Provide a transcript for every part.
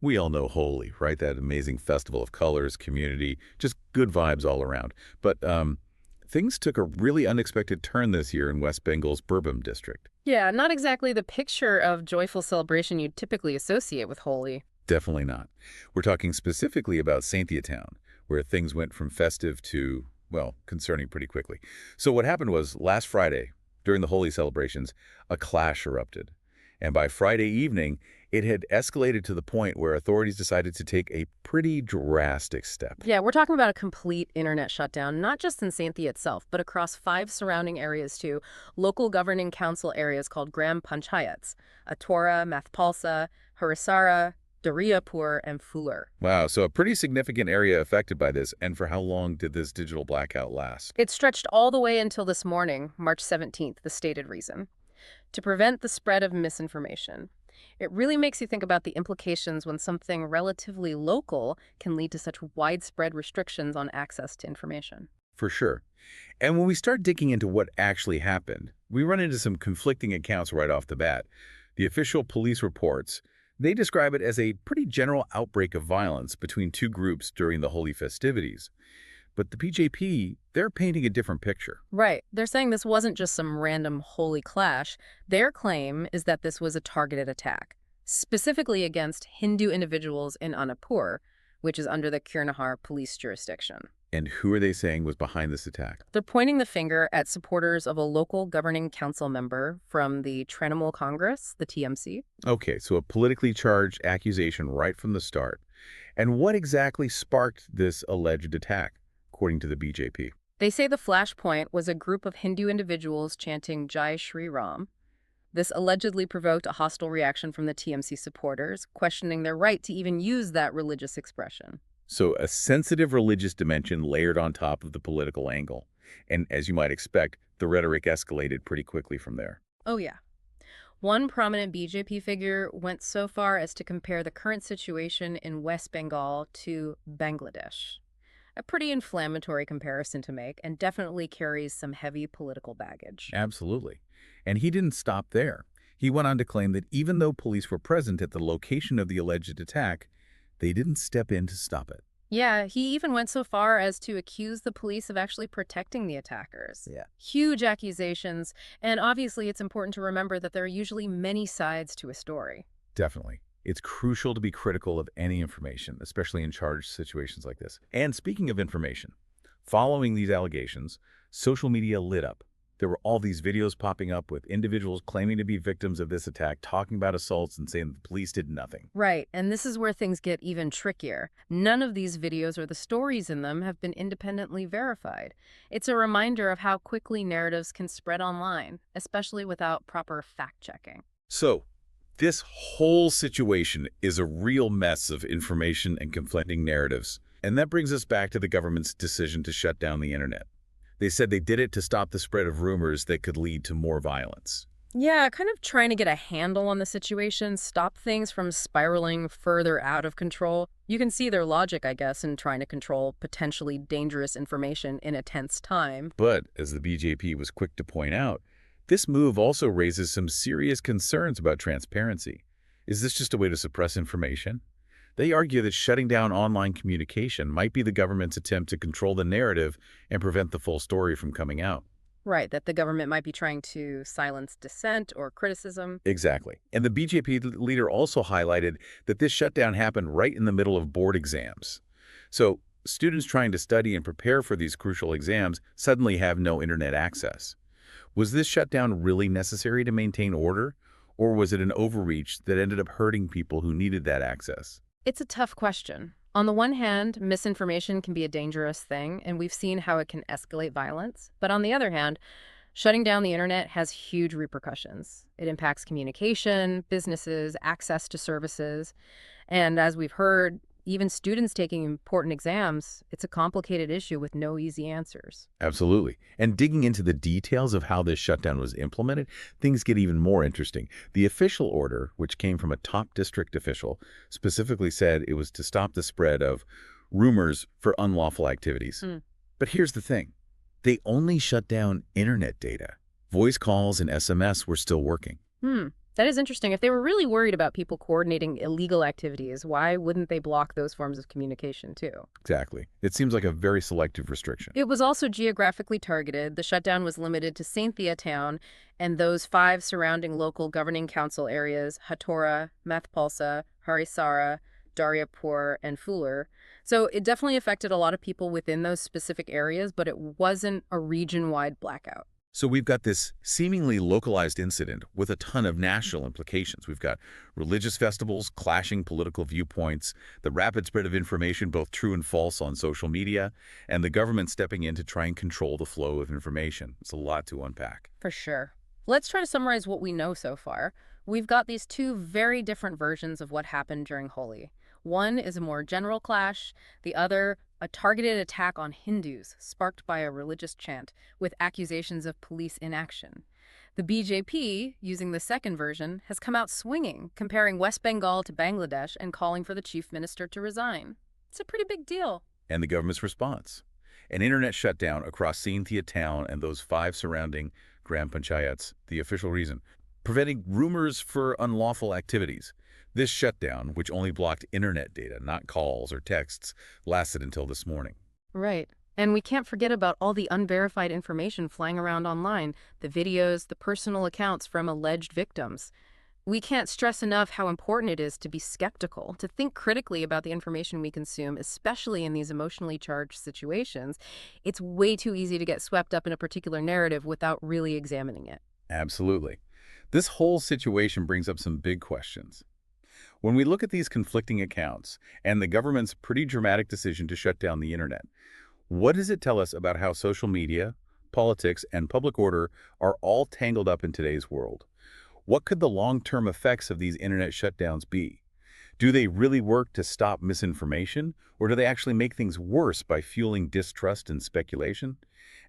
We all know Holi, right? That amazing festival of colors, community, just good vibes all around. But things took a really unexpected turn this year in West Bengal's Birbhum district. Yeah, not exactly the picture of joyful celebration you'd typically associate with Holi. Definitely not. We're talking specifically about Saintia Town, where things went from festive to, well, concerning pretty quickly. So what happened was last Friday, during the Holi celebrations, a clash erupted. And by Friday evening, it had escalated to the point where authorities decided to take a pretty drastic step. Yeah, we're talking about a complete internet shutdown, not just in Santhi itself, but across 5 surrounding areas too, local governing council areas called Gram Panchayats, Atora, Mathpalsa, Harisara, Dariyapur, and Fuller. Wow, so a pretty significant area affected by this, and for how long did this digital blackout last? It stretched all the way until this morning, March 17th, the stated reason, to prevent the spread of misinformation. It really makes you think about the implications when something relatively local can lead to such widespread restrictions on access to information. For sure. And when we start digging into what actually happened, we run into some conflicting accounts right off the bat. The official police reports, they describe it as a pretty general outbreak of violence between two groups during the Holi festivities. But the BJP, they're painting a different picture. Right. They're saying this wasn't just some random holy clash. Their claim is that this was a targeted attack, specifically against Hindu individuals in Anupur, which is under the Kirnahar police jurisdiction. And who are they saying was behind this attack? They're pointing the finger at supporters of a local governing council member from the Trinamool Congress, the TMC. Okay, so a politically charged accusation right from the start. And what exactly sparked this alleged attack, according to the BJP? They say the flashpoint was a group of Hindu individuals chanting Jai Shri Ram. This allegedly provoked a hostile reaction from the TMC supporters, questioning their right to even use that religious expression. So a sensitive religious dimension layered on top of the political angle. And as you might expect, the rhetoric escalated pretty quickly from there. Oh, yeah. One prominent BJP figure went so far as to compare the current situation in West Bengal to Bangladesh. A pretty inflammatory comparison to make, and definitely carries some heavy political baggage. Absolutely. And he didn't stop there. He went on to claim that even though police were present at the location of the alleged attack, they didn't step in to stop it. Yeah, he even went so far as to accuse the police of actually protecting the attackers. Yeah. Huge accusations, and obviously it's important to remember that there are usually many sides to a story. Definitely. It's crucial to be critical of any information, especially in charged situations like this. And speaking of information, following these allegations, social media lit up. There were all these videos popping up with individuals claiming to be victims of this attack, talking about assaults and saying the police did nothing. Right, and this is where things get even trickier. None of these videos or the stories in them have been independently verified. It's a reminder of how quickly narratives can spread online, especially without proper fact-checking. So, this whole situation is a real mess of information and conflicting narratives. And that brings us back to the government's decision to shut down the internet. They said they did it to stop the spread of rumors that could lead to more violence. Yeah, kind of trying to get a handle on the situation, stop things from spiraling further out of control. You can see their logic, I guess, in trying to control potentially dangerous information in a tense time. But, as the BJP was quick to point out, this move also raises some serious concerns about transparency. Is this just a way to suppress information? They argue that shutting down online communication might be the government's attempt to control the narrative and prevent the full story from coming out. Right, that the government might be trying to silence dissent or criticism. Exactly. And the BJP leader also highlighted that this shutdown happened right in the middle of board exams. So students trying to study and prepare for these crucial exams suddenly have no internet access. Was this shutdown really necessary to maintain order, or was it an overreach that ended up hurting people who needed that access? It's a tough question. On the one hand, misinformation can be a dangerous thing, and we've seen how it can escalate violence. But on the other hand, shutting down the internet has huge repercussions. It impacts communication, businesses, access to services. And as we've heard, even students taking important exams, it's a complicated issue with no easy answers. Absolutely. And digging into the details of how this shutdown was implemented, things get even more interesting. The official order, which came from a top district official, specifically said it was to stop the spread of rumors for unlawful activities. But here's the thing. They only shut down internet data. Voice calls and SMS were still working. That is interesting. If they were really worried about people coordinating illegal activities, why wouldn't they block those forms of communication too? Exactly. It seems like a very selective restriction. It was also geographically targeted. The shutdown was limited to Sainthia town and those 5 surrounding local governing council areas, Hattora, Mathpalsa, Harisara, Daryapur, and Fuller. So it definitely affected a lot of people within those specific areas, but it wasn't a region-wide blackout. So we've got this seemingly localized incident with a ton of national implications. We've got religious festivals, clashing political viewpoints, the rapid spread of information, both true and false, on social media, and the government stepping in to try and control the flow of information. It's a lot to unpack. For sure. Let's try to summarize what we know so far. We've got these 2 very different versions of what happened during Holi. One is a more general clash, the other, a targeted attack on Hindus sparked by a religious chant with accusations of police inaction. The BJP, using the second version, has come out swinging, comparing West Bengal to Bangladesh and calling for the chief minister to resign. It's a pretty big deal. And the government's response: an internet shutdown across Sainthia town and those 5 surrounding Gram Panchayats, the official reason, preventing rumors for unlawful activities. This shutdown, which only blocked internet data, not calls or texts, lasted until this morning. Right. And we can't forget about all the unverified information flying around online, the videos, the personal accounts from alleged victims. We can't stress enough how important it is to be skeptical, to think critically about the information we consume, especially in these emotionally charged situations. It's way too easy to get swept up in a particular narrative without really examining it. Absolutely. This whole situation brings up some big questions. When we look at these conflicting accounts and the government's pretty dramatic decision to shut down the internet, what does it tell us about how social media, politics, and public order are all tangled up in today's world? What could the long-term effects of these internet shutdowns be? Do they really work to stop misinformation, or do they actually make things worse by fueling distrust and speculation?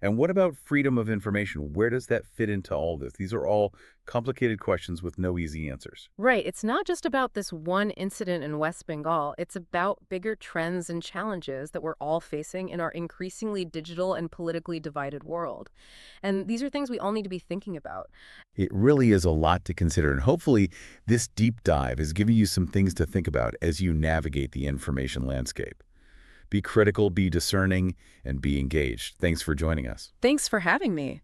And what about freedom of information? Where does that fit into all this? These are all complicated questions with no easy answers. Right. It's not just about this one incident in West Bengal. It's about bigger trends and challenges that we're all facing in our increasingly digital and politically divided world. And these are things we all need to be thinking about. It really is a lot to consider, and hopefully this deep dive is giving you some things to think about as you navigate the information landscape. Be critical, be discerning, and be engaged. Thanks for joining us. Thanks for having me.